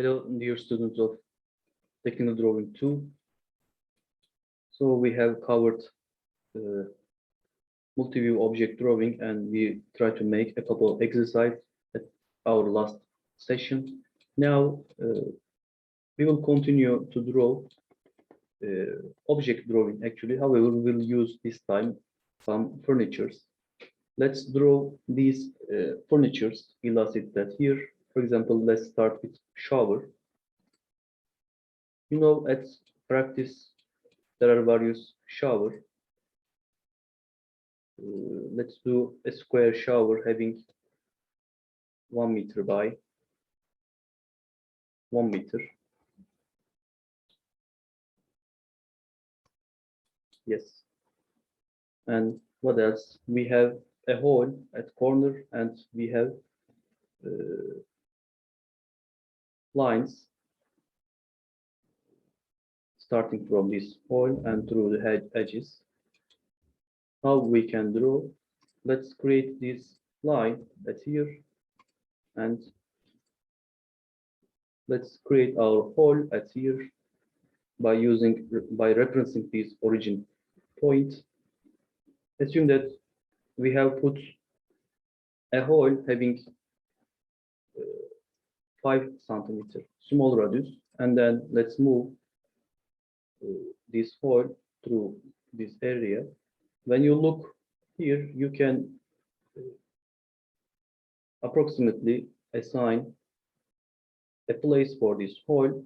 Hello, dear students of Technical Drawing 2. So we have covered multi-view object drawing, and we try to make a couple of exercises at our last session. Now we will continue to draw object drawing actually. However, we will use this time some furnitures. Let's draw these furnitures, illustrate that here. For example, let's start with shower. You know, at practice, there are various shower. Let's do a square shower having 1 meter by 1 meter. Yes. And what else? We have a hole at corner, and we have lines starting from this hole and through the edges. How we can draw? Let's create this line at here, and let's create our hole at here by referencing this origin point. Assume that we have put a hole having 5 centimeter small radius, and then let's move this hole through this area. When you look here, you can approximately assign a place for this hole.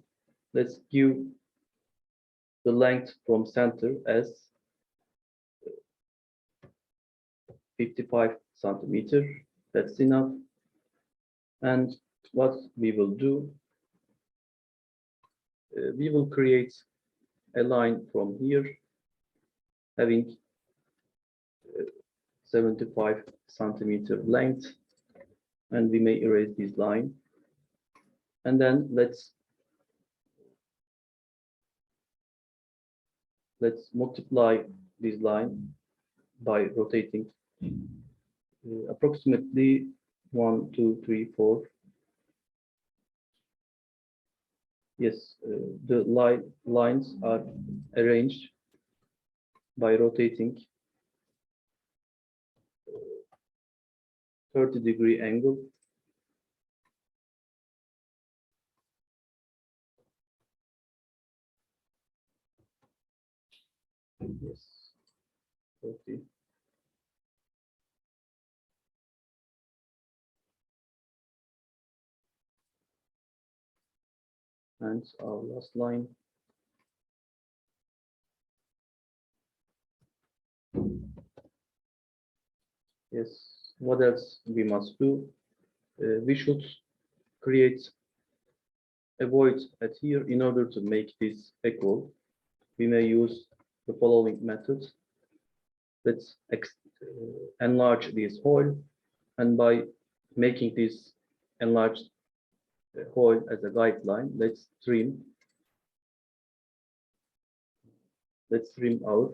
Let's give the length from center as 55 centimeter. That's enough. And what we will do, we will create a line from here having 75 centimeter length, and we may erase this line. And then let's multiply this line by rotating approximately 1, 2, 3, 4. Yes, the lines are arranged by rotating 30-degree angle. Yes, 30. And our last line. Yes, what else we must do? We should create a void at here in order to make this equal. We may use the following method. Let's enlarge this hole, and by making this enlarged hole as a guideline, let's trim our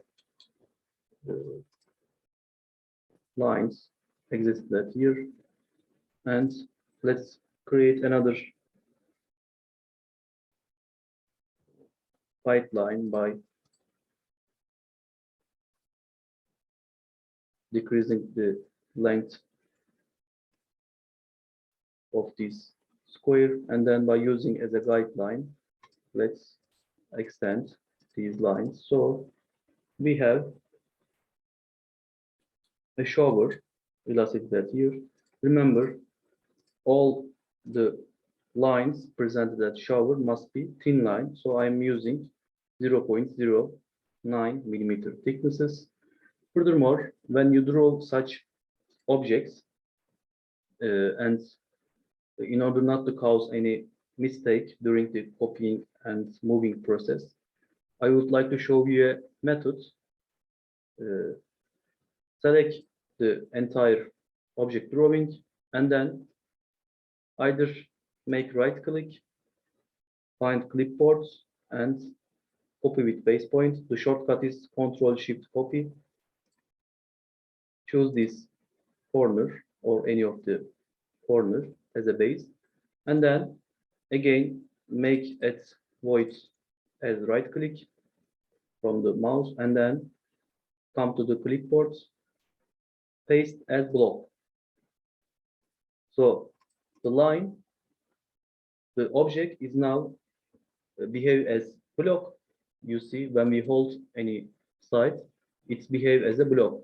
lines existed here, and let's create another white line by decreasing the length of this square, and then by using as a guideline, let's extend these lines. So we have a shower illustrated here. Remember, all the lines presented at shower must be thin line, so I am using 0.09 millimeter thicknesses. Furthermore, when you draw such objects, and in order not to cause any mistake during the copying and moving process, I would like to show you a method. Select the entire object drawing, and then either make right click, find clipboard, and copy with base point. The shortcut is Ctrl-Shift-Copy. Choose this corner or any of the corner as a base, and then again make it void as right click from the mouse and then come to the clipboard, paste as block. So the line, the object is now behave as block. You see, when we hold any site, it's behave as a block.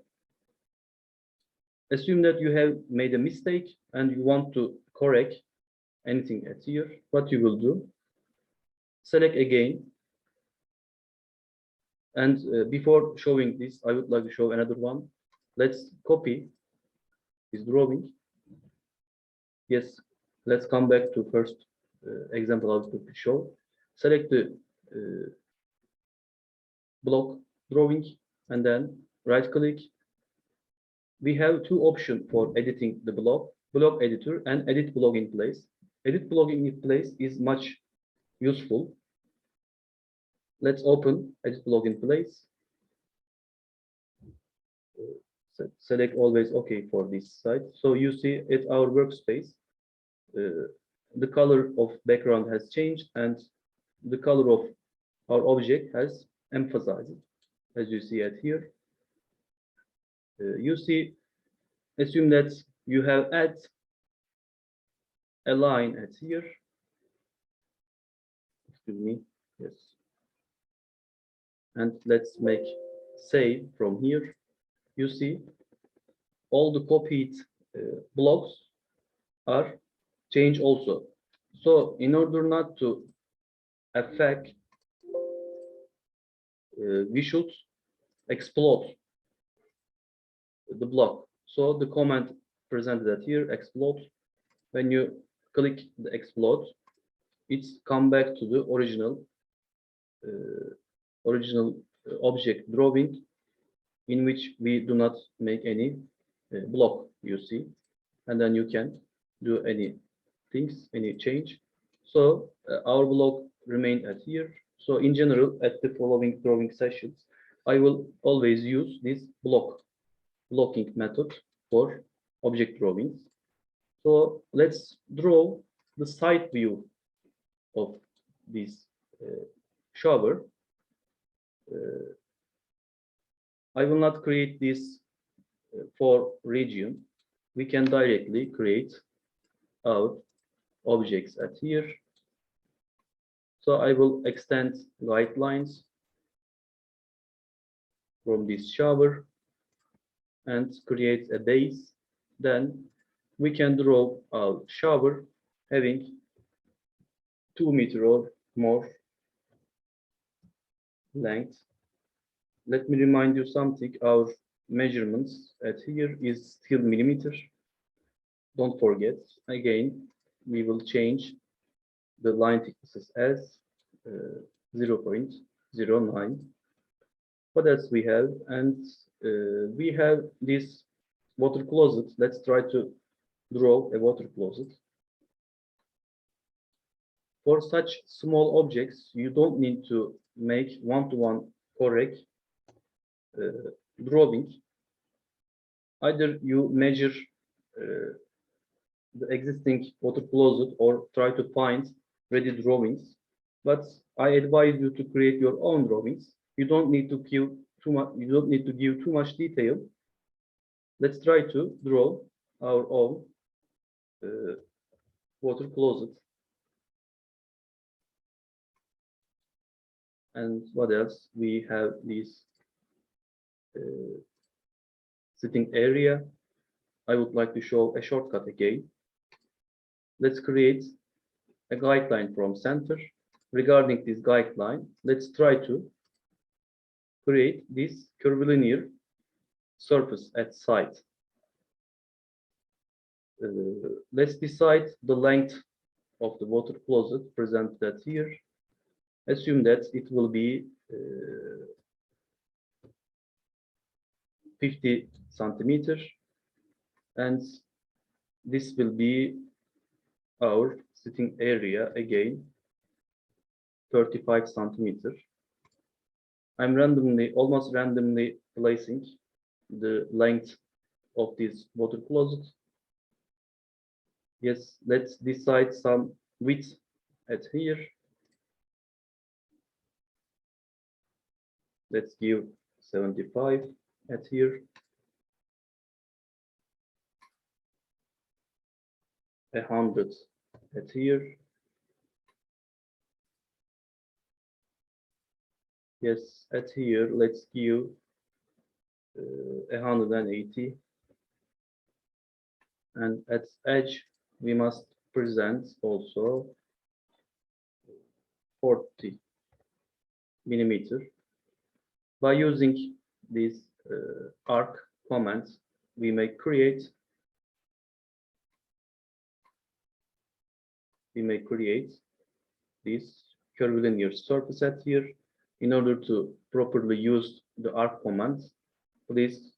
Assume that you have made a mistake and you want to correct anything at here. What you will do? Select again. And before showing this, I would like to show another one. Let's copy this drawing. Yes, let's come back to first example I will show. Select the block drawing and then right click. We have two options for editing the block editor and edit block in place. Edit block in place is much useful. Let's open edit block in place. Select always OK for this site. So you see at our workspace, the color of background has changed and the color of our object has emphasized, as you see at here. You see, assume that you have add a line at here. Excuse me. Yes. And let's make save from here. You see, all the copied blocks are changed also. So in order not to affect, we should explode the block. So the command presented here, explode. When you click the explode, it's come back to the original object drawing, in which we do not make any block, you see, and then you can do any things, any change. So our block remained at here. So in general, at the following drawing sessions, I will always use this blocking method for object drawings. So let's draw the side view of this shower. I will not create this for region. We can directly create our objects at here. So I will extend guidelines from this shower and create a base. Then we can draw our shower having 2 meters or more length. Let me remind you something. Our measurements at here is still millimeter. Don't forget. Again, we will change the line thicknesses as 0.09. What else we have? And we have this water closet. Let's try to draw a water closet. For such small objects, you don't need to make one-to-one correct drawing. Either you measure the existing water closet or try to find ready drawings. But I advise you to create your own drawings. You don't need to give too much. You don't need to give too much detail. Let's try to draw our own water closet. And what else? We have this sitting area. I would like to show a shortcut again. Let's create a guideline from center. Regarding this guideline, let's try to create this curvilinear surface at side. Let's decide the length of the water closet presented here. Assume that it will be 50 centimeters, and this will be our sitting area again, 35 centimeters. I'm almost randomly placing the length of this water closet. Yes, let's decide some width at here. Let's give 75 at here. 100 at here. Yes, at here, let's give 180. And at edge, we must present also 40 millimeter. By using these arc commands, we may create this curvilinear surface at here. In order to properly use the arc commands, please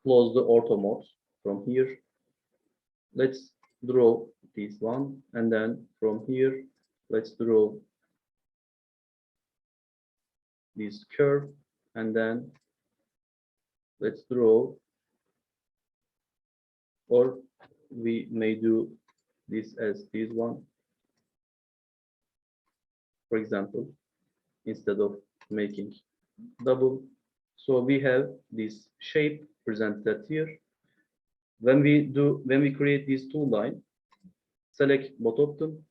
close the ortho mode from here. Let's draw this one, and then from here, let's draw this curve, and then let's draw, or we may do this as this one, for example, instead of making double. So we have this shape presented here. When we create these two lines, select both of them,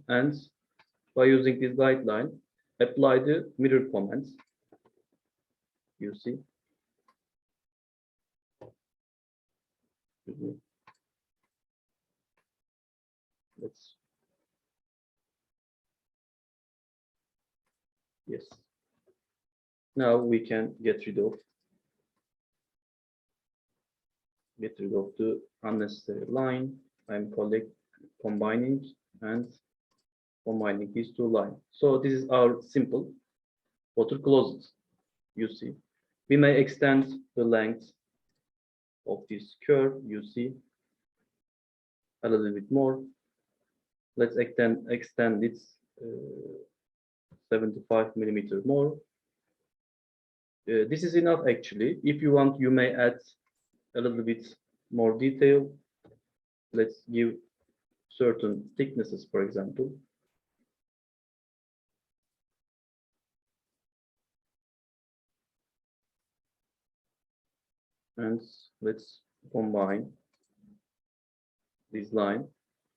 and by using this guideline, apply the mirror commands. You see. Let's, yes. Now we can get rid of the unnecessary line. I'm combining these two lines. So this is our simple water closet. You see, we may extend the length of this curve. You see, a little bit more. Let's extend it 75 millimeter more. This is enough actually. If you want, you may add a little bit more detail. Let's give certain thicknesses, for example. And let's combine this line.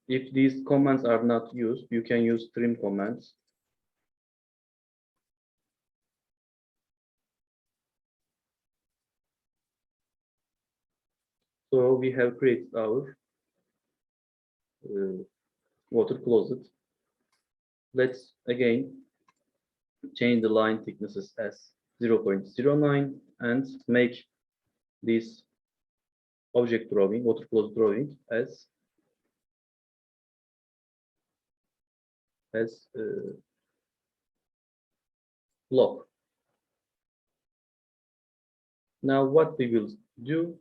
If these commands are not used, you can use trim commands. So we have created our water closet. Let's again change the line thicknesses as 0.09 and make this object drawing, water closet drawing, as block. Now what we will do,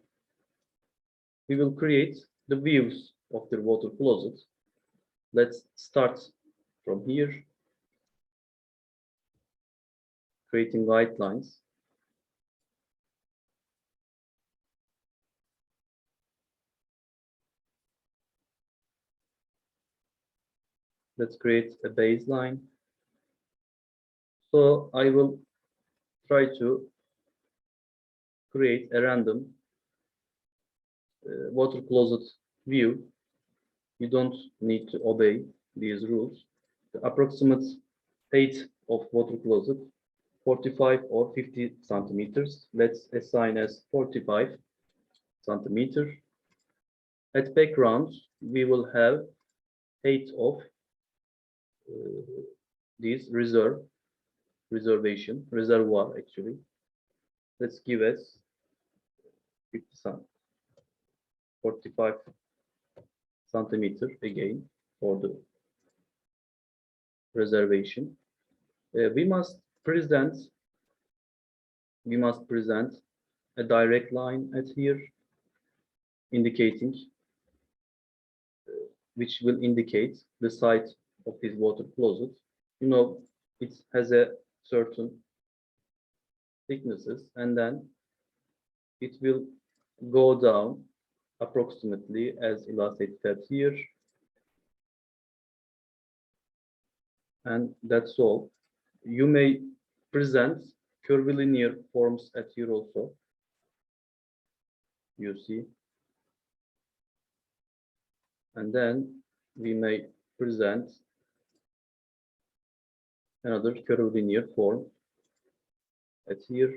we will create the views of the water closet. Let's start from here, creating guidelines. Let's create a baseline. So I will try to create a random water closet view. You don't need to obey these rules. The approximate height of water closet, 45 or 50 centimeters. Let's assign as 45 centimeter. At background, we will have height of this reservoir actually. Let's give us 45 centimeter again for the reservation. We must present a direct line at here, indicating which will indicate the site of this water closet. You know, it has a certain thicknesses, and then it will go down approximately as illustrated here. And that's all. You may present curvilinear forms at here also. You see. And then we may present another curvilinear form at here.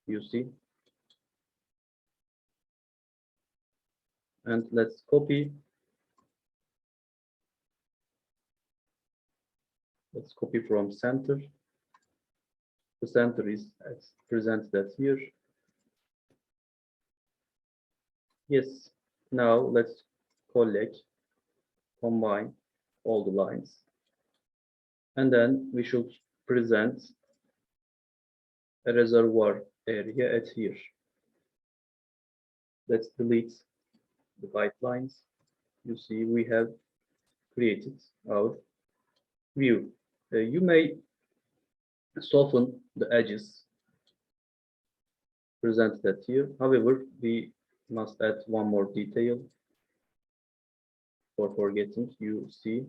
You see. And let's copy. Let's copy from center. The center is presented at here. Yes. Now let's combine all the lines. And then we should present a reservoir area at here. Let's delete the guidelines. You see, we have created our view. You may soften the edges presented here. However, we must add one more detail for forgetting. You see,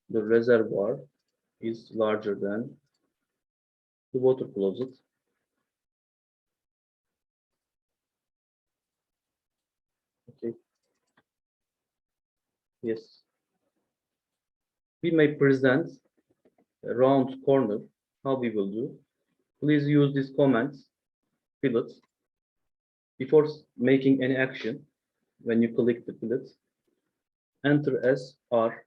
the reservoir is larger than the water closet. Okay. Yes. We may present a round corner. How we will do? Please use these comments, fillet, before making any action. When you click the fillet, enter S R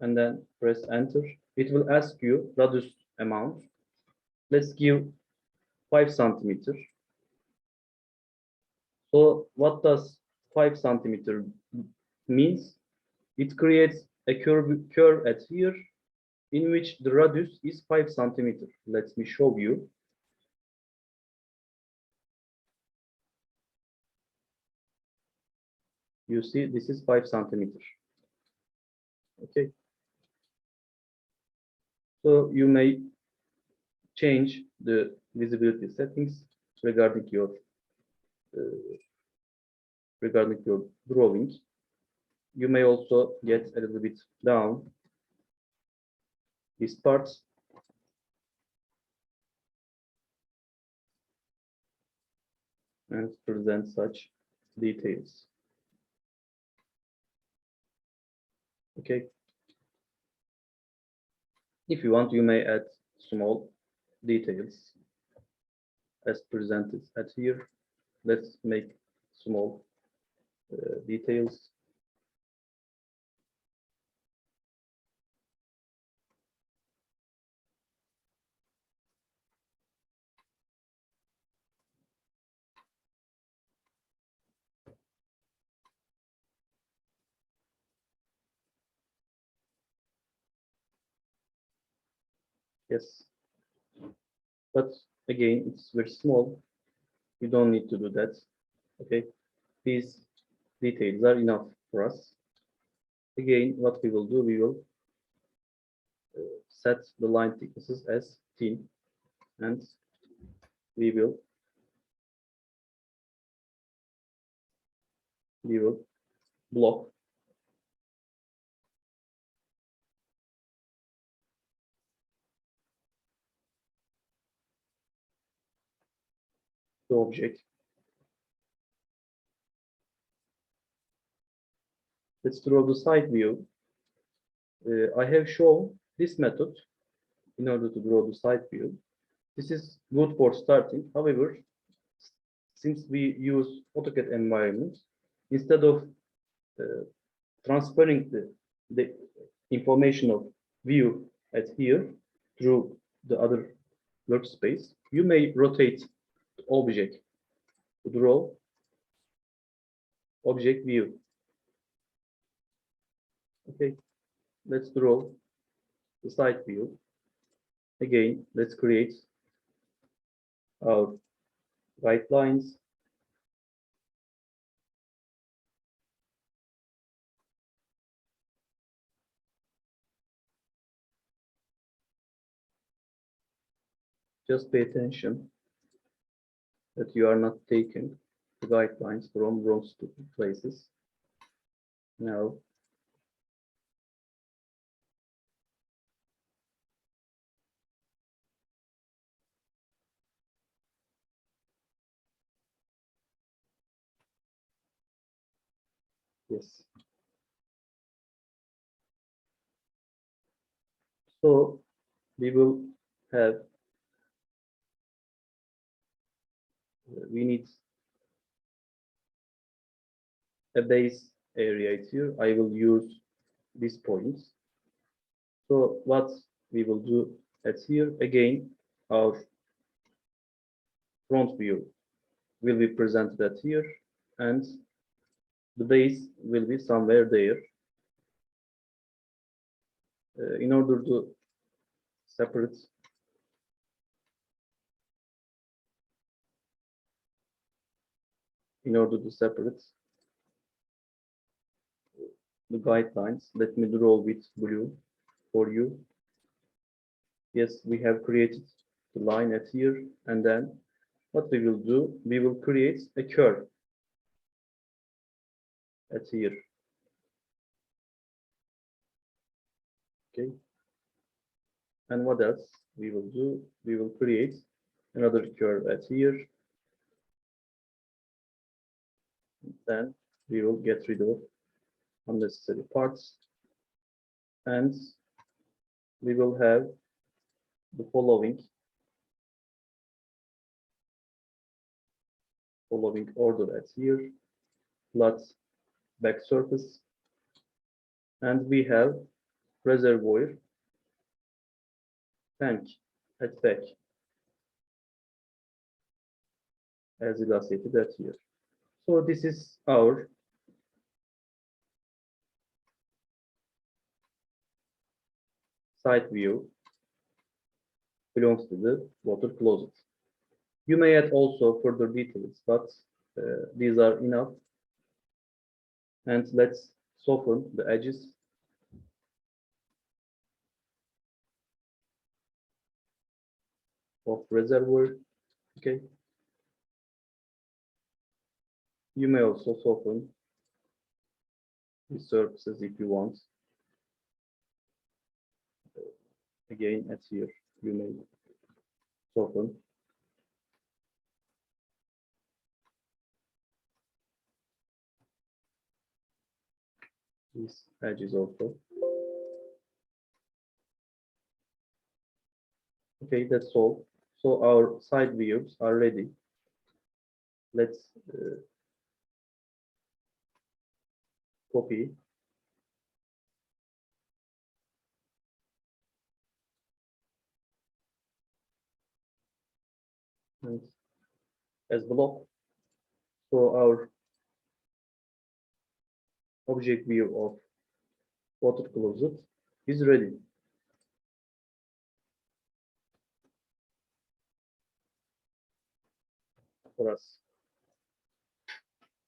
and then press enter. It will ask you radius amount. Let's give 5 centimeter. So what does 5 centimeter means? It creates a curve at here in which the radius is 5 centimeter. Let me show you. You see, this is 5 centimeter. Okay. So you may change the visibility settings regarding your drawing. You may also get a little bit down these parts. And present such details. Okay. If you want, you may add small details as presented at here. Let's make small details. Yes. But again, it's very small. You don't need to do that. Okay. These details are enough for us. Again, what we will do, we will set the line thicknesses as thin, and we will block the object. Let's draw the side view. I have shown this method in order to draw the side view. This is good for starting. However, since we use Autocad environment, instead of transferring the information of view at here through the other workspace, you may rotate the object to draw object view. Okay, let's draw the side view. Again, let's create our right lines. Just pay attention that you are not taking the guidelines from wrong places. Now, yes. So we will have, we need a base area here. I will use these points. So what we will do at here, again, our front view will be presented at here, and the base will be somewhere there. In order to separate the guidelines, let me draw with blue for you. Yes, we have created the line at here, and then what we will do, we will create a curve at here. Okay. And what else we will do? We will create another curve at here. Then we will get rid of unnecessary parts. And we will have the following order at here. Flat back surface. And we have reservoir tank at back, as illustrated at here. So this is our side view, belongs to the water closet. You may add also further details, but these are enough. And let's soften the edges. Of reservoir. Okay. You may also soften the surfaces if you want. Again, at here, you may soften. These edges also. Okay, that's all. So our side views are ready. Let's copy. And as block. So our object view of water closet is ready for us.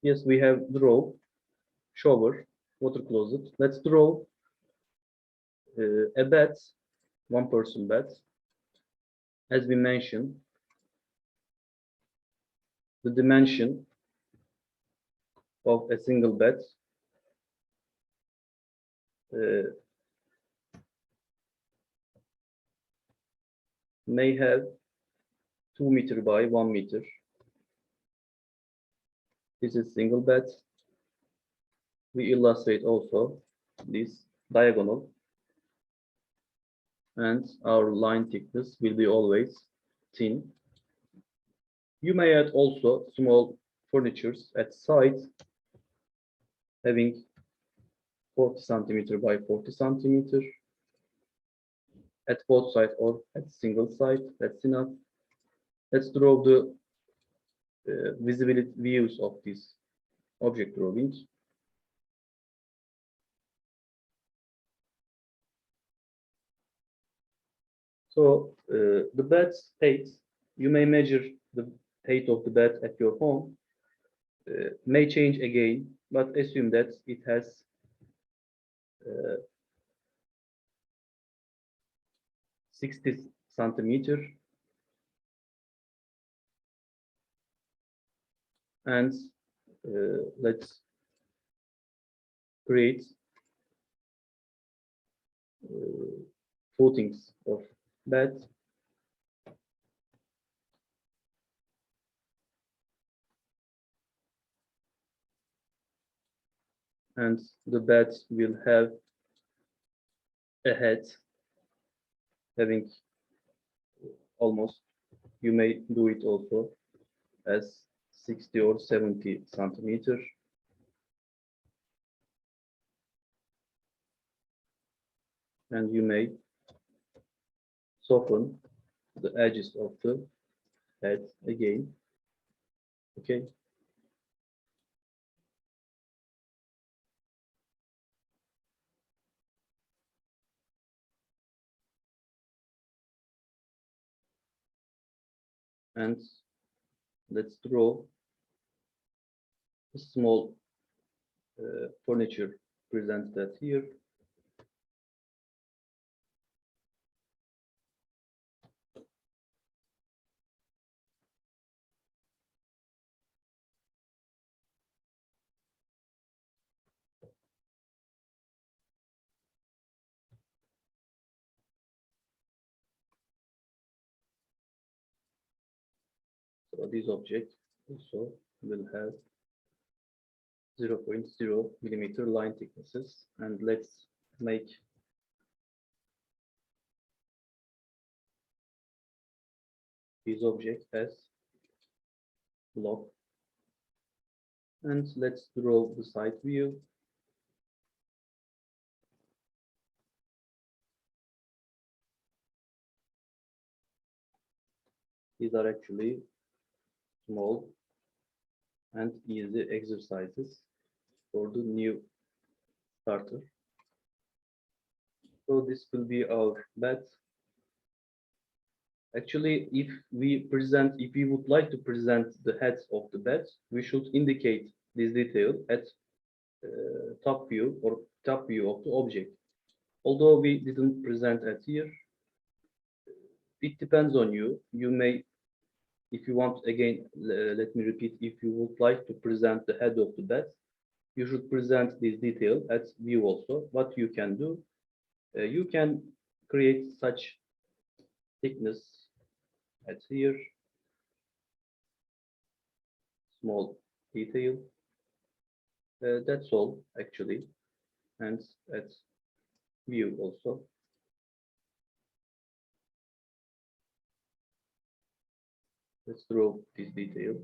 Yes, we have draw shower, water closet. Let's draw a bed, one-person bed. As we mentioned, the dimension of a single bed may have 2 meter by 1 meter. This is single bed. We illustrate also this diagonal, and our line thickness will be always thin. You may add also small furnitures at side, having 40 centimeter by 40 centimeter at both sides or at single side. That's enough. Let's draw the visibility views of this object drawing. So the bed's height, you may measure the height of the bed at your home, may change again, but assume that it has 60 centimeter And let's create footings of bed. And the bed will have a head having almost, you may do it also as 60 or 70 centimeter. And you may soften the edges of the head again. Okay. And let's draw a small furniture present that here. So this object also will have 0.0 millimeter line thicknesses. And let's make this object as block. And let's draw the side view. These are actually small and easy exercises for the new starter. So this will be our bed. Actually, if we would like to present the heads of the bed, we should indicate this detail at top view or top view of the object. Although we didn't present it here, it depends on you. You may, if you want, again, let me repeat, if you would like to present the head of the bed, you should present this detail at view also. What you can do, you can create such thickness at here, small detail. That's all actually, and at view also. Let's draw this detail.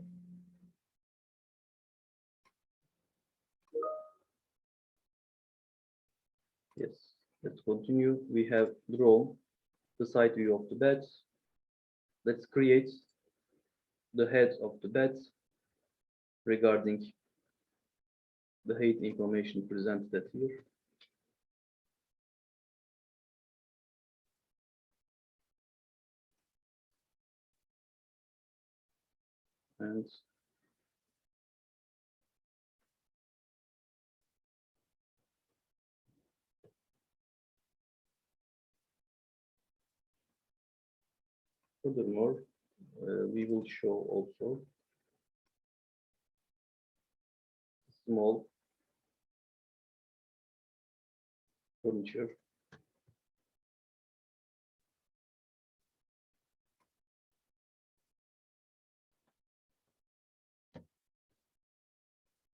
Yes, let's continue. We have drawn the side view of the bed. Let's create the head of the bed regarding the height information presented here. And furthermore, we will show also small furniture.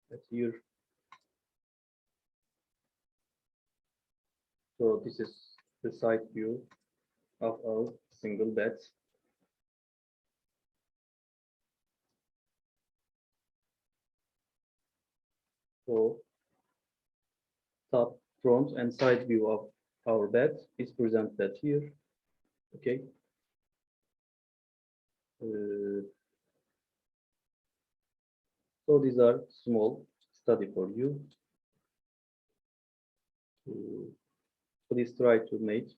At here. So this is the side view of our single bed. So top, front, and side view of our bed is presented here. Okay. So these are small study for you. Please try to make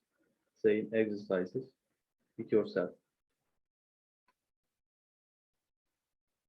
same exercises with yourself.